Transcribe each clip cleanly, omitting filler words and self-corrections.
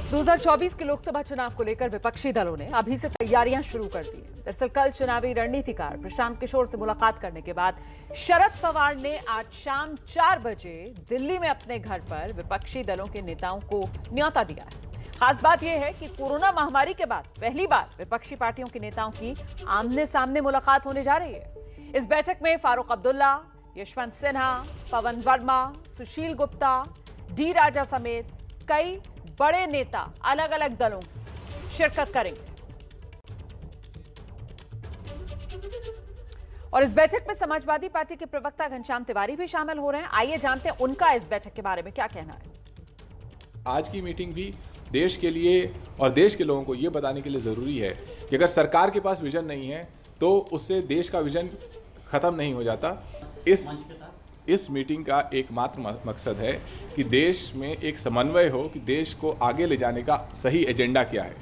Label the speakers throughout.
Speaker 1: 2024 के लोकसभा चुनाव को लेकर विपक्षी दलों ने अभी से तैयारियां शुरू कर दी हैं। दरअसल कल चुनावी रणनीतिकार प्रशांत किशोर से मुलाकात करने के बाद शरद पवार ने आज शाम 4 बजे दिल्ली में अपने घर पर विपक्षी दलों के नेताओं को न्योता दिया है। खास बात यह है कि कोरोना महामारी के बाद पहली बार विपक्षी पार्टियों के नेताओं की आमने सामने मुलाकात होने जा रही है। इस बैठक में फारूक अब्दुल्ला, यशवंत सिन्हा, पवन वर्मा, सुशील गुप्ता, डी राजा समेत कई बड़े नेता अलग अलग दलों शिरकत करेंगे। और इस बैठक में समाजवादी पार्टी के प्रवक्ता घनश्याम तिवारी भी शामिल हो रहे हैं। आइए जानते हैं उनका इस बैठक के बारे में क्या कहना है।
Speaker 2: आज की मीटिंग भी देश के लिए और देश के लोगों को ये बताने के लिए ज़रूरी है कि अगर सरकार के पास विजन नहीं है तो उससे देश का विजन ख़त्म नहीं हो जाता। इस मीटिंग का एकमात्र मकसद है कि देश में एक समन्वय हो कि देश को आगे ले जाने का सही एजेंडा क्या है,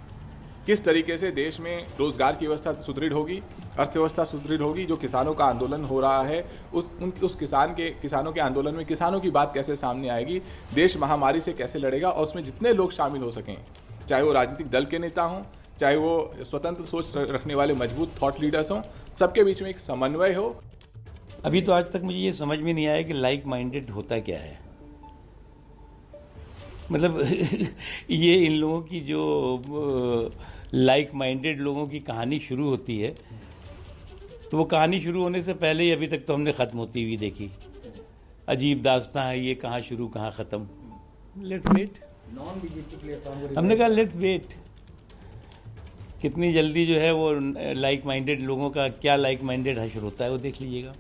Speaker 2: किस तरीके से देश में रोजगार की व्यवस्था सुदृढ़ होगी, अर्थव्यवस्था सुदृढ़ होगी। जो किसानों का आंदोलन हो रहा है उस किसानों के आंदोलन में किसानों की बात कैसे सामने आएगी, देश महामारी से कैसे लड़ेगा और उसमें जितने लोग शामिल हो सकें, चाहे वो राजनीतिक दल के नेता हों, चाहे वो स्वतंत्र सोच रखने वाले मजबूत थॉट लीडर्स हों, सबके बीच में एक समन्वय हो।
Speaker 3: अभी तो आज तक मुझे ये समझ में नहीं आया कि लाइक माइंडेड होता क्या है। मतलब ये इन लोगों की जो लाइक माइंडेड लोगों की कहानी शुरू होती है तो वो कहानी शुरू होने से पहले ही अभी तक तो हमने ख़त्म होती हुई देखी। अजीब दास्तां है, ये कहाँ शुरू कहाँ ख़त्म। Let's wait. हमने कहा लेट्स वेट। कितनी जल्दी जो है वो लाइक माइंडेड लोगों का क्या लाइक माइंडेड हशर होता है वो देख लीजिएगा।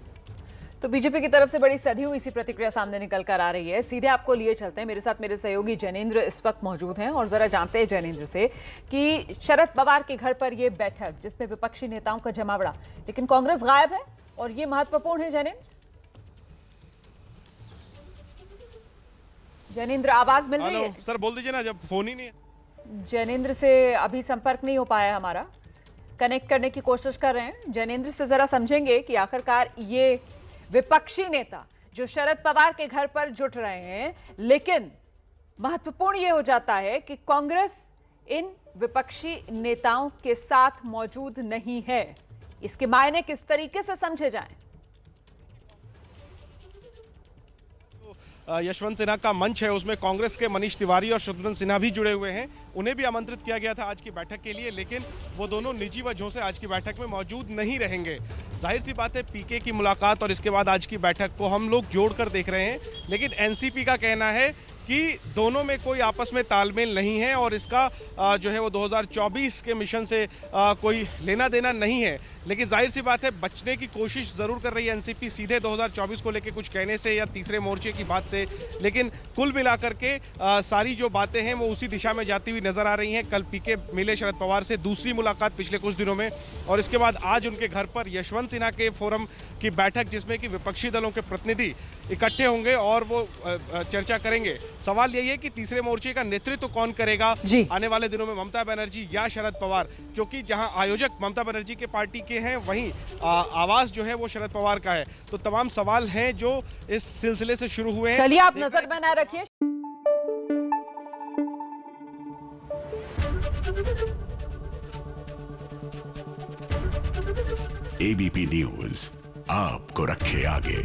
Speaker 1: तो बीजेपी की तरफ से बड़ी सधी हुई सी प्रतिक्रिया सामने निकल कर आ रही है। सीधे आपको लिए चलते हैं, मेरे साथ मेरे सहयोगी जैनेंद्र इस वक्त मौजूद हैं और जरा जानते हैं जैनेंद्र से कि शरद पवार के घर पर यह बैठक जिसमें विपक्षी नेताओं का जमावड़ा, लेकिन कांग्रेस गायब है और ये महत्वपूर्ण है। जैनेंद्र आवाज मिल रही है?
Speaker 4: सर बोल दीजिए ना, जब फोन ही नहीं है।
Speaker 1: जैनेंद्र से अभी संपर्क नहीं हो पाया, हमारा कनेक्ट करने की कोशिश कर रहे हैं। जैनेंद्र से जरा समझेंगे कि आखिरकार ये विपक्षी नेता जो शरद पवार के घर पर जुट रहे हैं, लेकिन महत्वपूर्ण यह हो जाता है कि कांग्रेस इन विपक्षी नेताओं के साथ मौजूद नहीं है। इसके मायने किस तरीके से समझे जाएं?
Speaker 4: यशवंत सिन्हा का मंच है, उसमें कांग्रेस के मनीष तिवारी और शत्रुघ्न सिन्हा भी जुड़े हुए हैं। उन्हें भी आमंत्रित किया गया था आज की बैठक के लिए, लेकिन वो दोनों निजी वजहों से आज की बैठक में मौजूद नहीं रहेंगे। जाहिर सी बात है, पीके की मुलाकात और इसके बाद आज की बैठक को हम लोग जोड़कर देख रहे हैं, लेकिन एनसीपी का कहना है कि दोनों में कोई आपस में तालमेल नहीं है और इसका जो है वो 2024 के मिशन से कोई लेना देना नहीं है। लेकिन जाहिर सी बात है, बचने की कोशिश जरूर कर रही है एनसीपी सीधे 2024 को लेकर कुछ कहने से या तीसरे मोर्चे की बात से, लेकिन कुल मिलाकर के सारी जो बातें हैं वो उसी दिशा में जाती हुई नजर आ रही हैं। कल पीके मिले शरद पवार से, दूसरी मुलाकात पिछले कुछ दिनों में, और इसके बाद आज उनके घर पर यशवंत सिन्हा के फोरम की बैठक जिसमें कि विपक्षी दलों के प्रतिनिधि इकट्ठे होंगे और वो चर्चा करेंगे। सवाल यही है कि तीसरे मोर्चे का नेतृत्व कौन करेगा आने वाले दिनों में, ममता बनर्जी या शरद पवार, क्योंकि जहां आयोजक ममता बनर्जी के पार्टी के हैं वहीं आवाज जो है वो शरद पवार का है। तो तमाम सवाल हैं जो इस सिलसिले से शुरू हुए हैं।
Speaker 1: चलिए आप नजर बनाए रखिए।
Speaker 5: एबीपी न्यूज आपको रखे आगे।